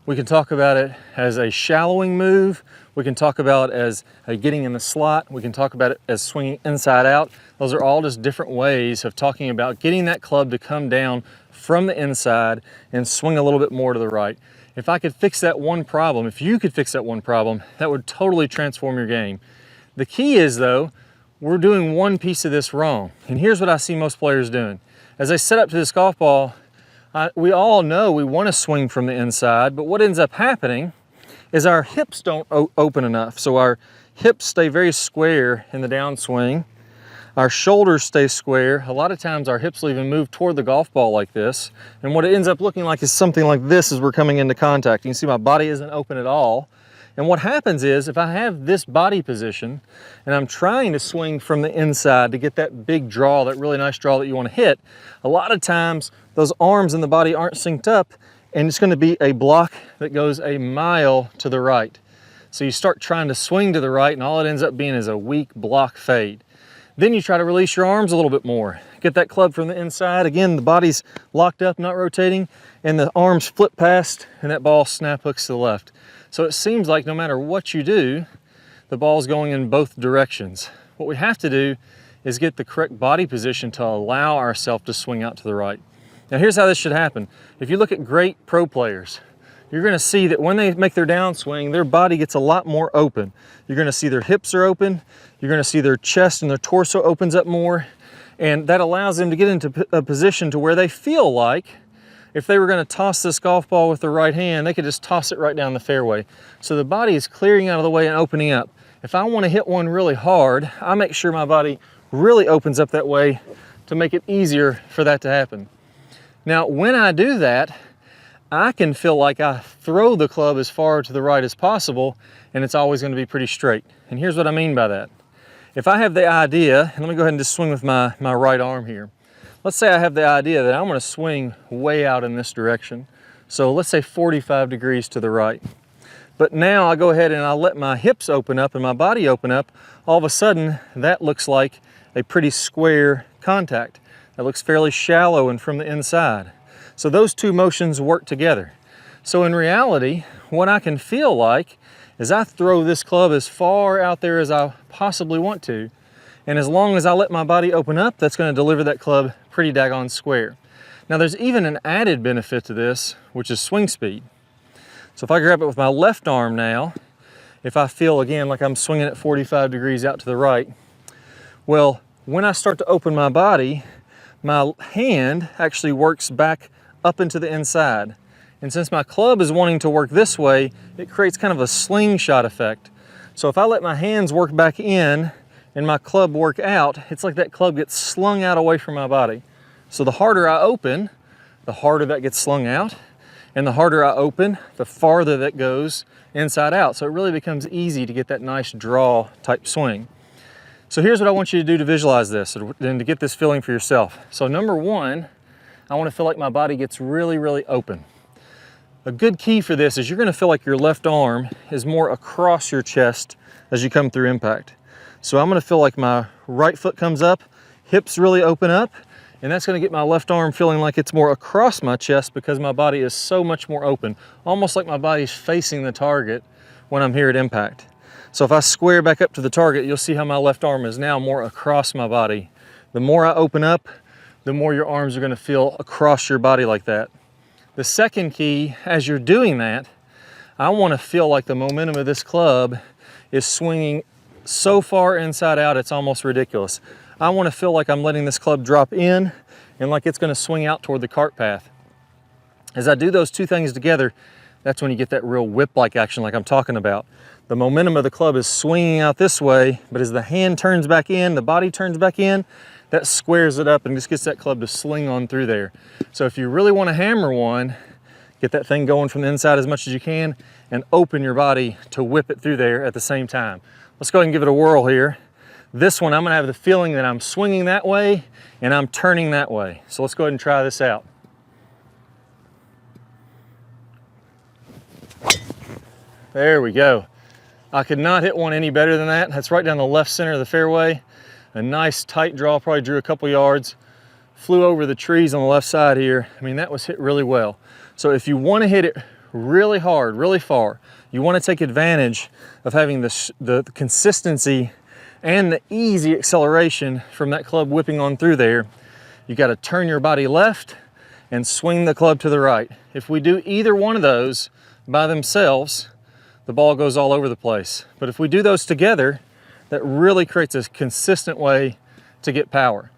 We can talk about it as a shallowing move. We can talk about it as getting in the slot. We can talk about it as swinging inside out. Those are all just different ways of talking about getting that club to come down from the inside and swing a little bit more to the right. If I could fix that one problem, if you could fix that one problem, that would totally transform your game. The key is though, we're doing one piece of this wrong. And here's what I see most players doing. As they set up to this golf ball, we all know we want to swing from the inside, but what ends up happening is our hips don't open enough. So our hips stay very square in the downswing. Our shoulders stay square. A lot of times our hips will even move toward the golf ball like this. And what it ends up looking like is something like this as we're coming into contact. You can see my body isn't open at all. And what happens is if I have this body position and I'm trying to swing from the inside to get that big draw, that really nice draw that you want to hit, a lot of times those arms and the body aren't synced up and it's going to be a block that goes a mile to the right. So you start trying to swing to the right and all it ends up being is a weak block fade. Then you try to release your arms a little bit more. Get that club from the inside. Again, the body's locked up, not rotating, and the arms flip past and that ball snap hooks to the left. So it seems like no matter what you do, the ball's going in both directions. What we have to do is get the correct body position to allow ourselves to swing out to the right. Now here's how this should happen. If you look at great pro players, you're gonna see that when they make their downswing, their body gets a lot more open. You're gonna see their hips are open, you're gonna see their chest and their torso opens up more, and that allows them to get into a position to where they feel like if they were gonna toss this golf ball with the right hand, they could just toss it right down the fairway. So the body is clearing out of the way and opening up. If I wanna hit one really hard, I make sure my body really opens up that way to make it easier for that to happen. Now, when I do that, I can feel like I throw the club as far to the right as possible and it's always going to be pretty straight. And here's what I mean by that. If I have the idea, and let me go ahead and just swing with my right arm here. Let's say I have the idea that I'm going to swing way out in this direction. So let's say 45 degrees to the right. But now I go ahead and I let my hips open up and my body open up. All of a sudden, that looks like a pretty square contact. That looks fairly shallow and from the inside. So those two motions work together. So in reality, what I can feel like is I throw this club as far out there as I possibly want to. And as long as I let my body open up, that's going to deliver that club pretty daggone square. Now there's even an added benefit to this, which is swing speed. So if I grab it with my left arm now, if I feel again like I'm swinging at 45 degrees out to the right, well, when I start to open my body, my hand actually works back up into the inside. And since my club is wanting to work this way, it creates kind of a slingshot effect. So if I let my hands work back in and my club work out, it's like that club gets slung out away from my body. So the harder I open, the harder that gets slung out. And the harder I open, the farther that goes inside out. So it really becomes easy to get that nice draw type swing. So here's what I want you to do to visualize this and to get this feeling for yourself. So number one, I want to feel like my body gets really, really open. A good key for this is you're going to feel like your left arm is more across your chest as you come through impact. So I'm going to feel like my right foot comes up, hips really open up, and that's going to get my left arm feeling like it's more across my chest because my body is so much more open, almost like my body's facing the target when I'm here at impact. So if I square back up to the target, you'll see how my left arm is now more across my body. The more I open up, the more your arms are going to feel across your body like that. The second key, as you're doing that, I want to feel like the momentum of this club is swinging so far inside out, it's almost ridiculous. I want to feel like I'm letting this club drop in and like it's going to swing out toward the cart path. As I do those two things together, that's when you get that real whip-like action like I'm talking about. The momentum of the club is swinging out this way, but as the hand turns back in, the body turns back in, that squares it up and just gets that club to sling on through there. So if you really want to hammer one, get that thing going from the inside as much as you can and open your body to whip it through there at the same time. Let's go ahead and give it a whirl here. This one, I'm going to have the feeling that I'm swinging that way and I'm turning that way. So let's go ahead and try this out. There we go. I could not hit one any better than that. That's right down the left center of the fairway. A nice tight draw, probably drew a couple yards. Flew over the trees on the left side here. I mean, that was hit really well. So if you want to hit it really hard, really far. You want to take advantage of having the consistency and the easy acceleration from that club whipping on through there. You got to turn your body left and swing the club to the right. If we do either one of those by themselves, the ball goes all over the place. But if we do those together, that really creates a consistent way to get power.